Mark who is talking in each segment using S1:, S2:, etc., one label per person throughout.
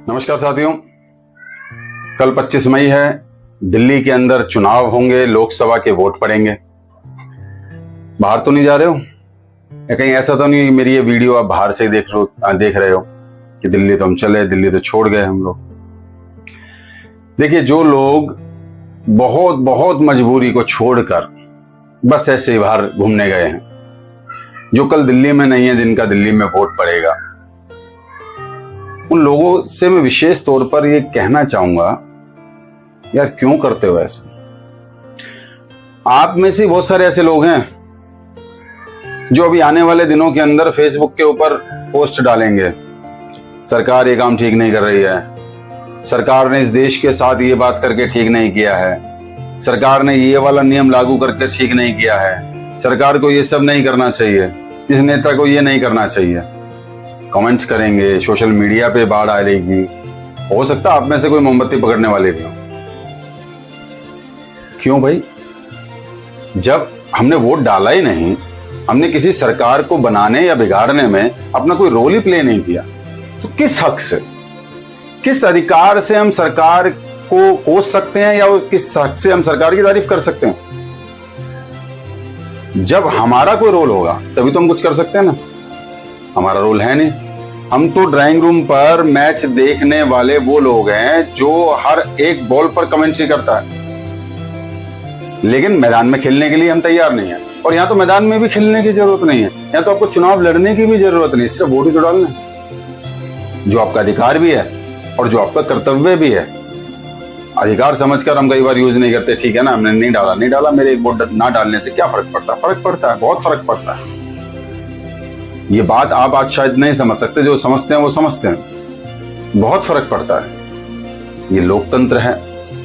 S1: नमस्कार साथियों, कल 25 मई है। दिल्ली के अंदर चुनाव होंगे, लोकसभा के वोट पड़ेंगे। बाहर तो नहीं जा रहे हो या कहीं ऐसा तो नहीं मेरी ये वीडियो आप बाहर से ही देख रहे हो कि दिल्ली तो हम चले, दिल्ली तो छोड़ गए हम लोग। देखिए, जो लोग बहुत बहुत मजबूरी को छोड़कर बस ऐसे ही बाहर घूमने गए हैं, जो कल दिल्ली में नहीं है, जिनका दिल्ली में वोट पड़ेगा, उन लोगों से मैं विशेष तौर पर ये कहना चाहूंगा, यार क्यों करते हो ऐसा। आप में से बहुत सारे ऐसे लोग हैं जो अभी आने वाले दिनों के अंदर फेसबुक के ऊपर पोस्ट डालेंगे, सरकार ये काम ठीक नहीं कर रही है, सरकार ने इस देश के साथ ये बात करके ठीक नहीं किया है, सरकार ने ये वाला नियम लागू करके ठीक नहीं किया है, सरकार को ये सब नहीं करना चाहिए, इस नेता को ये नहीं करना चाहिए। कमेंट्स करेंगे, सोशल मीडिया पे बाढ़ आएगी। हो सकता है आप में से कोई मोमबत्ती पकड़ने वाले भी हो। क्यों भाई? जब हमने वोट डाला ही नहीं, हमने किसी सरकार को बनाने या बिगाड़ने में अपना कोई रोल ही प्ले नहीं किया, तो किस हक से, किस अधिकार से हम सरकार को कोस सकते हैं या किस हक से हम सरकार की तारीफ कर सकते हैं? जब हमारा कोई रोल होगा तभी तो हम कुछ कर सकते हैं ना। हमारा रोल है नहीं। हम तो ड्राइंग रूम पर मैच देखने वाले वो लोग हैं जो हर एक बॉल पर कमेंट्री करता है, लेकिन मैदान में खेलने के लिए हम तैयार नहीं है। और यहाँ तो मैदान में भी खेलने की जरूरत नहीं है, यहाँ तो आपको चुनाव लड़ने की भी जरूरत नहीं, सिर्फ वोट ही तो डालना है, जो आपका अधिकार भी है और जो आपका कर्तव्य भी है। अधिकार समझकर हम कई बार यूज नहीं करते। ठीक है ना, हमने नहीं डाला, मेरे एक वोट ना डालने से क्या फर्क पड़ता है? फर्क पड़ता है, बहुत फर्क पड़ता है। ये बात आप आज शायद नहीं समझ सकते, जो समझते हैं वो समझते हैं। बहुत फर्क पड़ता है। ये लोकतंत्र है,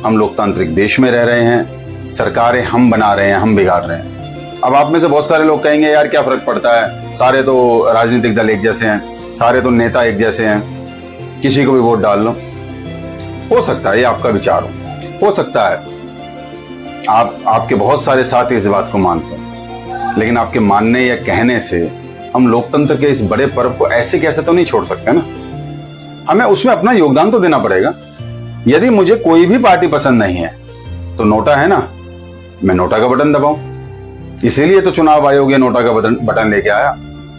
S1: हम लोकतांत्रिक देश में रह रहे हैं, सरकारें हम बना रहे हैं, हम बिगाड़ रहे हैं। अब आप में से बहुत सारे लोग कहेंगे, यार क्या फर्क पड़ता है, सारे तो राजनीतिक दल एक जैसे हैं, सारे तो नेता एक जैसे हैं, किसी को भी वोट डाल लो। हो सकता है ये आपका विचार हो सकता है आपके बहुत सारे साथी इस बात को मानते हैं, लेकिन आपके मानने या कहने से हम लोकतंत्र के इस बड़े पर्व को ऐसे कैसे तो नहीं छोड़ सकते ना। हमें उसमें अपना योगदान तो देना पड़ेगा। यदि मुझे कोई भी पार्टी पसंद नहीं है तो नोटा है ना, मैं नोटा का बटन दबाऊं। इसीलिए तो चुनाव आयोग ये नोटा का बटन लेके आया।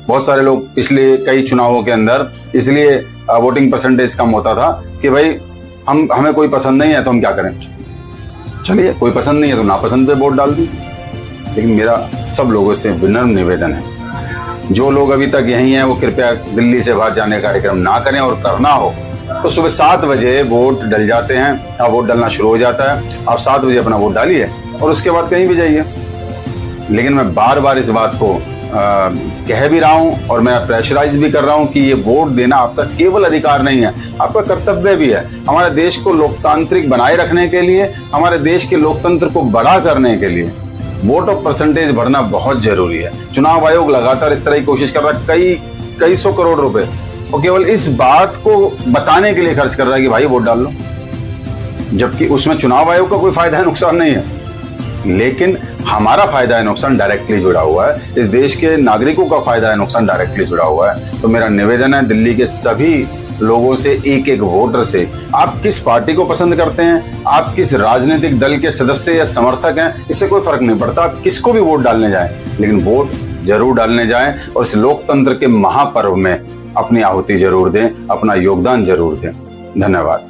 S1: बहुत सारे लोग पिछले कई चुनावों के अंदर इसलिए वोटिंग परसेंटेज कम होता था कि भाई हमें कोई पसंद नहीं है तो हम क्या करें, चलिए कोई पसंद नहीं है तो नापसंद पे वोट डाल दी। लेकिन मेरा सब लोगों से विनम्र निवेदन है, जो लोग अभी तक यहीं हैं वो कृपया दिल्ली से बाहर जाने का कार्यक्रम ना करें, और करना हो तो सुबह 7 बजे वोट डल जाते हैं, वोट डलना शुरू हो जाता है। आप 7 बजे अपना वोट डालिए और उसके बाद कहीं भी जाइए। लेकिन मैं बार बार इस बात को कह भी रहा हूं और मैं प्रेशराइज भी कर रहा हूं कि ये वोट देना आपका केवल अधिकार नहीं है, आपका कर्तव्य भी है। हमारे देश को लोकतांत्रिक बनाए रखने के लिए, हमारे देश के लोकतंत्र को बड़ा करने के लिए वोट ऑफ परसेंटेज बढ़ना बहुत जरूरी है। चुनाव आयोग लगातार इस तरह की कोशिश कर रहा है, कई सौ करोड़ रुपए और केवल इस बात को बताने के लिए खर्च कर रहा है कि भाई वोट डाल लो, जबकि उसमें चुनाव आयोग का कोई फायदा है नुकसान नहीं है। लेकिन हमारा फायदा है नुकसान डायरेक्टली जुड़ा हुआ है, इस देश के नागरिकों का फायदा है नुकसान डायरेक्टली जुड़ा हुआ है। तो मेरा निवेदन है दिल्ली के सभी लोगों से, एक एक वोटर से, आप किस पार्टी को पसंद करते हैं, आप किस राजनीतिक दल के सदस्य या समर्थक हैं, इससे कोई फर्क नहीं पड़ता। आप किसको भी वोट डालने जाएं, लेकिन वोट जरूर डालने जाएं और इस लोकतंत्र के महापर्व में अपनी आहुति जरूर दें, अपना योगदान जरूर दें। धन्यवाद।